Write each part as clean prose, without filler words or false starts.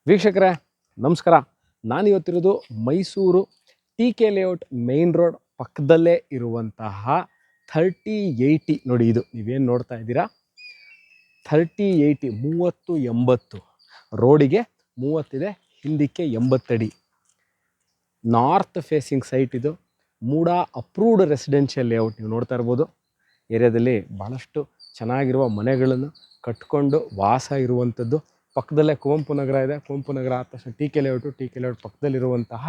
ವೀಕ್ಷಕರೇ ನಮಸ್ಕಾರ. ನಾನು ಇವತ್ತಿರೋದು Mysuru TK. Layout main road ಪಕ್ಕದಲ್ಲೇ ಇರುವಂತಹ 3080 ನೋಡಿ. ಇದು ನೀವೇನು ನೋಡ್ತಾ ಇದ್ದೀರಾ 3080 3080 ರೋಡಿಗೆ 30 ಇದೆ, ಹಿಂದಕ್ಕೆ 80 ಅಡಿ. ನಾರ್ತ್ ಫೇಸಿಂಗ್ ಸೈಟ್ ಇದು. ಮೂಡ ಅಪ್ರೂವ್ಡ್ ರೆಸಿಡೆನ್ಷಿಯಲ್ ಲೇಔಟ್. ನೀವು ನೋಡ್ತಾ ಇರ್ಬೋದು. ಏರಿಯಾದಲ್ಲಿ ಭಾಳಷ್ಟು ಚೆನ್ನಾಗಿರುವ ಮನೆಗಳನ್ನು ಕಟ್ಕೊಂಡು ವಾಸ ಇರುವಂಥದ್ದು. ಪಕ್ಕದಲ್ಲೇ ಕುವೆಂಪು ನಗರ ಇದೆ. ಕುವೆಂಪು ನಗರ ಆದ ತಕ್ಷಣ ಟಿ.ಕೆ. ಲೇಔಟ್ ಪಕ್ಕದಲ್ಲಿರುವಂತಹ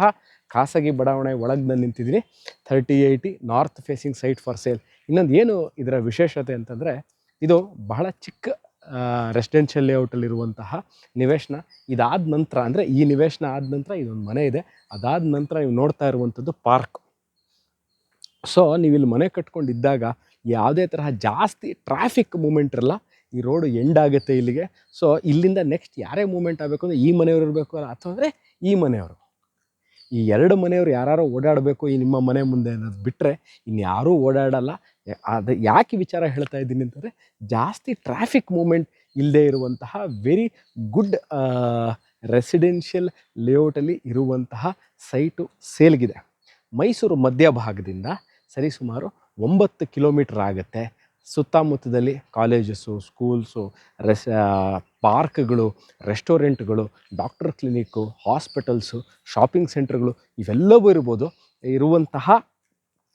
ಖಾಸಗಿ ಬಡಾವಣೆ ಒಳಗೆ ನಾನು ನಿಂತಿದ್ದೀನಿ. 3080 north facing site for sale. ಇನ್ನೊಂದು ಏನು ಇದರ ವಿಶೇಷತೆ ಅಂತಂದರೆ, ಇದು ಬಹಳ ಚಿಕ್ಕ ರೆಸಿಡೆನ್ಷಿಯಲ್ ಲೇಔಟಲ್ಲಿರುವಂತಹ ನಿವೇಶನ. ಇದಾದ ನಂತರ ಅಂದರೆ ಈ ನಿವೇಶನ ಆದ ನಂತರ ಇದೊಂದು ಮನೆ ಇದೆ. ಅದಾದ ನಂತರ ನೀವು ನೋಡ್ತಾ ಇರುವಂಥದ್ದು ಪಾರ್ಕ್. ಸೊ ನೀವು ಇಲ್ಲಿ ಮನೆ ಕಟ್ಕೊಂಡಿದ್ದಾಗ ಯಾವುದೇ ತರಹ ಜಾಸ್ತಿ ಟ್ರಾಫಿಕ್ ಮೂಮೆಂಟ್ ಇರಲ್ಲ. ಈ ರೋಡು ಎಂಡ್ ಆಗುತ್ತೆ ಇಲ್ಲಿಗೆ. ಸೊ ಇಲ್ಲಿಂದ ನೆಕ್ಸ್ಟ್ ಯಾರೇ ಮೂಮೆಂಟ್ ಆಗಬೇಕು ಅಂದರೆ ಈ ಮನೆಯವರು ಇರಬೇಕು, ಅಥವಾ ಅಂದರೆ ಈ ಮನೆಯವರು, ಈ ಎರಡು ಮನೆಯವರು ಯಾರು ಓಡಾಡಬೇಕು ಈ ನಿಮ್ಮ ಮನೆ ಮುಂದೆ ಅನ್ನೋದು ಬಿಟ್ಟರೆ ಇನ್ಯಾರೂ ಓಡಾಡಲ್ಲ. ಅದು ಯಾಕೆ ವಿಚಾರ ಹೇಳ್ತಾ ಇದ್ದೀನಿ ಅಂತಂದರೆ, ಜಾಸ್ತಿ ಟ್ರಾಫಿಕ್ ಮೂಮೆಂಟ್ ಇಲ್ಲದೆ ಇರುವಂತಹ ವೆರಿ ಗುಡ್ ರೆಸಿಡೆನ್ಷಿಯಲ್ ಲೇಔಟಲ್ಲಿ ಇರುವಂತಹ ಸೈಟು ಸೇಲ್ಗಿದೆ. ಮೈಸೂರು ಮಧ್ಯಭಾಗದಿಂದ ಸರಿಸುಮಾರು 9 ಕಿಲೋಮೀಟ್ರ್ ಆಗುತ್ತೆ. ಸುತ್ತಮುತ್ತದಲ್ಲಿ ಕಾಲೇಜಸ್ಸು, ಸ್ಕೂಲ್ಸು, ಪಾರ್ಕ್ಗಳು, ರೆಸ್ಟೋರೆಂಟ್ಗಳು, ಡಾಕ್ಟರ್ ಕ್ಲಿನಿಕ್ಕು, ಹಾಸ್ಪಿಟಲ್ಸು, ಶಾಪಿಂಗ್ ಸೆಂಟ್ರ್ಗಳು ಇವೆಲ್ಲವೂ ಇರುವಂತಹ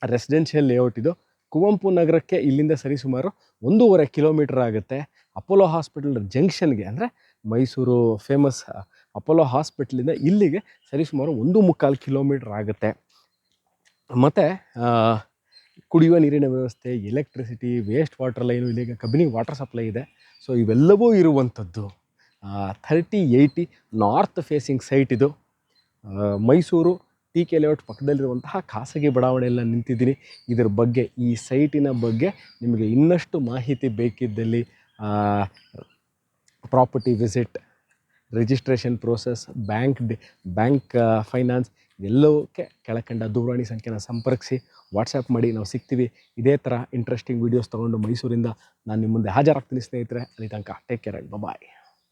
ರೆಸಿಡೆನ್ಷಿಯಲ್ ಲೇಔಟ್ ಇದು. ಕುವೆಂಪು ನಗರಕ್ಕೆ ಇಲ್ಲಿಂದ ಸರಿಸುಮಾರು 1.5 ಕಿಲೋಮೀಟ್ರ್ ಆಗುತ್ತೆ. ಅಪೋಲೋ ಹಾಸ್ಪಿಟಲ್ ಜಂಕ್ಷನ್ಗೆ ಅಂದರೆ ಮೈಸೂರು ಫೇಮಸ್ ಅಪೋಲೋ ಹಾಸ್ಪಿಟ್ಲಿಂದ ಇಲ್ಲಿಗೆ ಸರಿಸುಮಾರು 1.25 ಕಿಲೋಮೀಟ್ರ್ ಆಗುತ್ತೆ. ಮತ್ತು ಕುಡಿಯುವ ನೀರಿನ ವ್ಯವಸ್ಥೆ, ಎಲೆಕ್ಟ್ರಿಸಿಟಿ, ವೇಸ್ಟ್ ವಾಟರ್ ಲೈನು, ಇಲ್ಲಿಗೆ ಕಬಿನಿ ವಾಟರ್ ಸಪ್ಲೈ ಇದೆ. ಸೊ ಇವೆಲ್ಲವೂ ಇರುವಂಥದ್ದು 3080 ನಾರ್ತ್ ಫೇಸಿಂಗ್ ಸೈಟ್ ಇದು. ಮೈಸೂರು ಟಿ.ಕೆ. ಲೇಔಟ್ ಪಕ್ಕದಲ್ಲಿರುವಂತಹ ಖಾಸಗಿ ಬಡಾವಣೆಯಲ್ಲಿ ನಿಂತಿದ್ದೀನಿ. ಇದರ ಬಗ್ಗೆ, ಈ ಸೈಟಿನ ಬಗ್ಗೆ ನಿಮಗೆ ಇನ್ನಷ್ಟು ಮಾಹಿತಿ ಬೇಕಿದ್ದಲ್ಲಿ property visit, registration process, bank finance ಎಲ್ಲವಕ್ಕೆ ಕೆಳಕಂಡ ದೂರವಾಣಿ ಸಂಖ್ಯೆನ ಸಂಪರ್ಕಿಸಿ, ವಾಟ್ಸಪ್ ಮಾಡಿ, ನಾವು ಸಿಗ್ತೀವಿ. ಇದೇ ಥರ ಇಂಟ್ರೆಸ್ಟಿಂಗ್ ವೀಡಿಯೋಸ್ ತೊಗೊಂಡು ಮೈಸೂರಿಂದ ನಾನು ನಿಮ್ಮ ಮುಂದೆ ಹಾಜರಾಗ್ತೀನಿ ಸ್ನೇಹಿತರೆ. ಅಲ್ಲಿ ತನಕ ಟೇಕ್ ಕೇರ್, ಬಾಯ್.